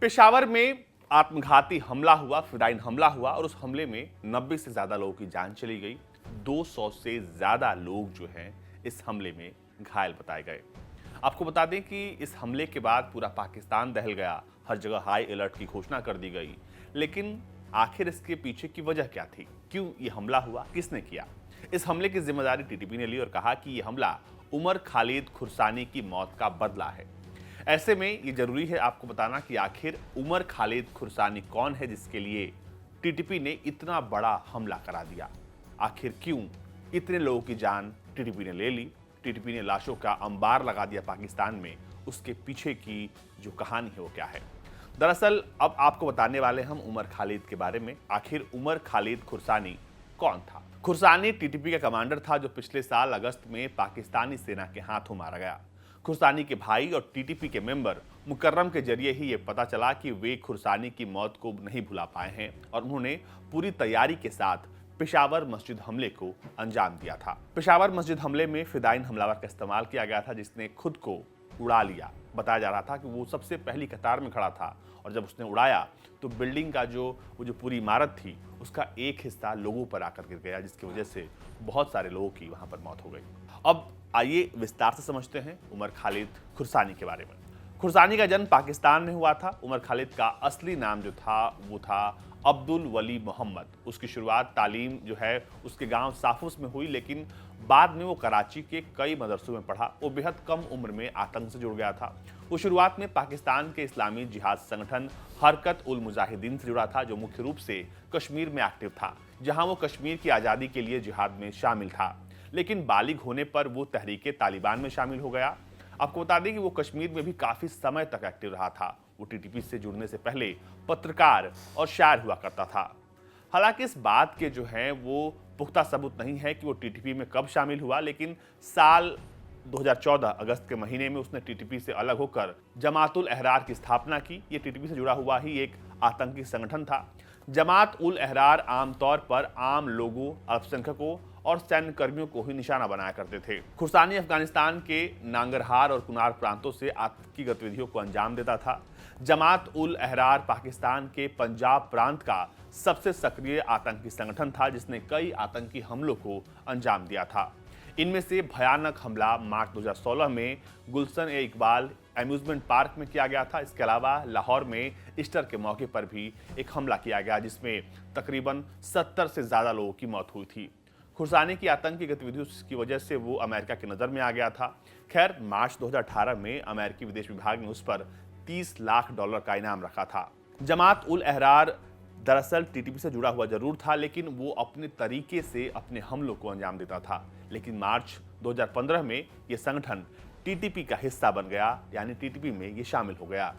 पेशावर में आत्मघाती हमला हुआ, फिदायीन हमला हुआ और उस हमले में 90 से ज्यादा लोगों की जान चली गई। 200 से ज्यादा लोग जो हैं इस हमले में घायल बताए गए। आपको बता दें कि इस हमले के बाद पूरा पाकिस्तान दहल गया, हर जगह हाई अलर्ट की घोषणा कर दी गई। लेकिन आखिर इसके पीछे की वजह क्या थी? क्यों ये हमला हुआ? किसने किया? इस हमले की जिम्मेदारी टीटीपी ने ली और कहा कि यह हमला उमर खालिद खुरसानी की मौत का बदला है। ऐसे में ये जरूरी है आपको बताना कि आखिर उमर खालिद खुरसानी कौन है जिसके लिए टीटीपी ने इतना बड़ा हमला करा दिया। आखिर क्यों इतने लोगों की जान टीटीपी ने ले ली? टीटीपी ने लाशों का अंबार लगा दिया पाकिस्तान में। उसके पीछे की जो कहानी है वो क्या है? दरअसल अब आपको बताने वाले हम उमर खालिद के बारे में। आखिर उमर खालिद खुरसानी कौन था? खुरसानी टीटीपी का कमांडर था जो पिछले साल अगस्त में पाकिस्तानी सेना के हाथों मारा गया। खुरसानी के भाई और टीटीपी के मेंबर मुकर्रम के जरिए ही ये पता चला कि वे खुरसानी की मौत को नहीं भुला पाए हैं और उन्होंने पूरी तैयारी के साथ पेशावर मस्जिद हमले को अंजाम दिया था। पेशावर मस्जिद हमले में फिदायीन हमलावर का इस्तेमाल किया गया था जिसने खुद को उड़ा लिया। बताया जा रहा था कि वो सबसे पहली कतार में खड़ा था और जब उसने उड़ाया तो बिल्डिंग का जो पूरी इमारत थी उसका एक हिस्सा लोगों पर आकर गिर गया, जिसकी वजह से बहुत सारे लोगों की वहां पर मौत हो गई। अब आइए विस्तार से समझते हैं उमर खालिद खुरसानी के बारे में। खुरसानी का जन्म पाकिस्तान में हुआ था। उमर खालिद का असली नाम जो था वो था अब्दुल वली मोहम्मद। उसकी शुरुआत तालीम जो है उसके गांव साफूस में हुई, लेकिन बाद में वो कराची के कई मदरसों में पढ़ा। वो बेहद कम उम्र में आतंक से जुड़ गया था। वो शुरुआत में पाकिस्तान के इस्लामी जिहाद संगठन हरकत उल मुजाहिदीन से जुड़ा था जो मुख्य रूप से कश्मीर में एक्टिव था, जहां वो कश्मीर की आज़ादी के लिए जिहाद में शामिल था। लेकिन बालिग होने पर वो तहरीके तालिबान में शामिल हो गया। आपको बता दें कि वो कश्मीर में भी काफ़ी समय तक एक्टिव रहा था। वो टीटीपी से जुड़ने से पहले पत्रकार और शायर हुआ करता था। हालांकि इस बात के जो हैं वो पुख्ता सबूत नहीं है कि वो टीटीपी में कब शामिल हुआ, लेकिन साल 2014 अगस्त के महीने में उसने टीटीपी से अलग होकर जमात उल अहरार की स्थापना की। ये टीटीपी से जुड़ा हुआ ही एक आतंकी संगठन था। जमात उल अहरार आमतौर पर आम लोगों, अल्पसंख्यकों और सैन्य कर्मियों को ही निशाना बनाया करते थे। खुरसानी अफगानिस्तान के नांगरहार और कुनार प्रांतों से आतंकी गतिविधियों को अंजाम देता था। जमात उल अहरार पाकिस्तान के पंजाब प्रांत का सबसे सक्रिय आतंकी संगठन था जिसने कई आतंकी हमलों को अंजाम दिया था। इनमें से भयानक हमला मार्च 2016 में गुलशन ए इकबाल एम्यूजमेंट पार्क में किया गया था। इसके अलावा लाहौर में ईस्टर के मौके पर भी एक हमला किया गया जिसमें तकरीबन 70 से ज्यादा लोगों की मौत हुई थी। खुरसानी की आतंकी गतिविधियों की वजह से वो अमेरिका की नज़र में आ गया था। खैर, मार्च 2018 में अमेरिकी विदेश विभाग ने उस पर $30 लाख का इनाम रखा था। जमात उल अहरार दरअसल टीटीपी से जुड़ा हुआ जरूर था, लेकिन वो अपने तरीके से अपने हमलों को अंजाम देता था। लेकिन मार्च 2015 में ये संगठन टीटीपी का हिस्सा बन गया, यानी टीटीपी में ये शामिल हो गया।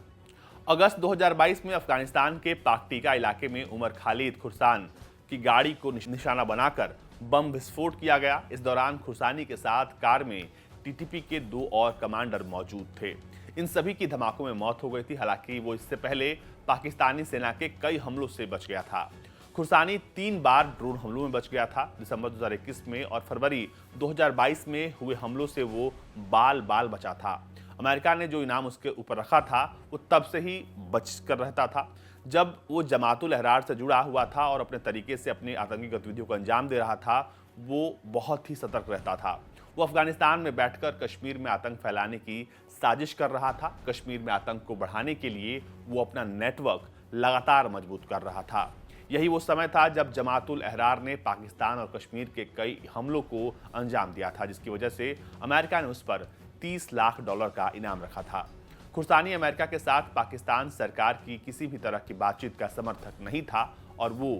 अगस्त 2022 में अफगानिस्तान के पाकटीका इलाके में उमर खालिद खुरसान की गाड़ी को निशाना बनाकर बम विस्फोट किया गया। इस दौरान खुरसानी के साथ कार में टीटीपी के 2 और कमांडर मौजूद थे। इन सभी की धमाकों में मौत हो गई थी। हालांकि वो इससे पहले पाकिस्तानी सेना के कई हमलों से बच गया था। खुरसानी 3 बार ड्रोन हमलों में बच गया था। दिसंबर 2021 में और फरवरी 2022 में हुए हमलों से वो बाल बचा था। अमेरिका ने जो इनाम उसके ऊपर रखा था वो तब से ही बच कर रहता था। जब वो जमातुल अहरार से जुड़ा हुआ था और अपने तरीके से अपनी आतंकी गतिविधियों को अंजाम दे रहा था, वो बहुत ही सतर्क रहता था। वो अफगानिस्तान में बैठकर कश्मीर में आतंक फैलाने की साजिश कर रहा था। कश्मीर में आतंक को बढ़ाने के लिए वो अपना नेटवर्क लगातार मजबूत कर रहा था। यही वो समय था जब जमातुल अहरार ने पाकिस्तान और कश्मीर के कई हमलों को अंजाम दिया था, जिसकी वजह से अमेरिका ने उस पर $30 लाख का इनाम रखा था। खुरसानी अमेरिका के साथ पाकिस्तान सरकार की किसी भी तरह की बातचीत का समर्थक नहीं था और वो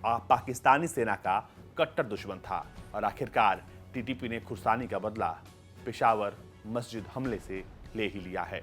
पाकिस्तानी सेना का कट्टर दुश्मन था। और आखिरकार टीटीपी ने खुरसानी का बदला पेशावर मस्जिद हमले से ले ही लिया है।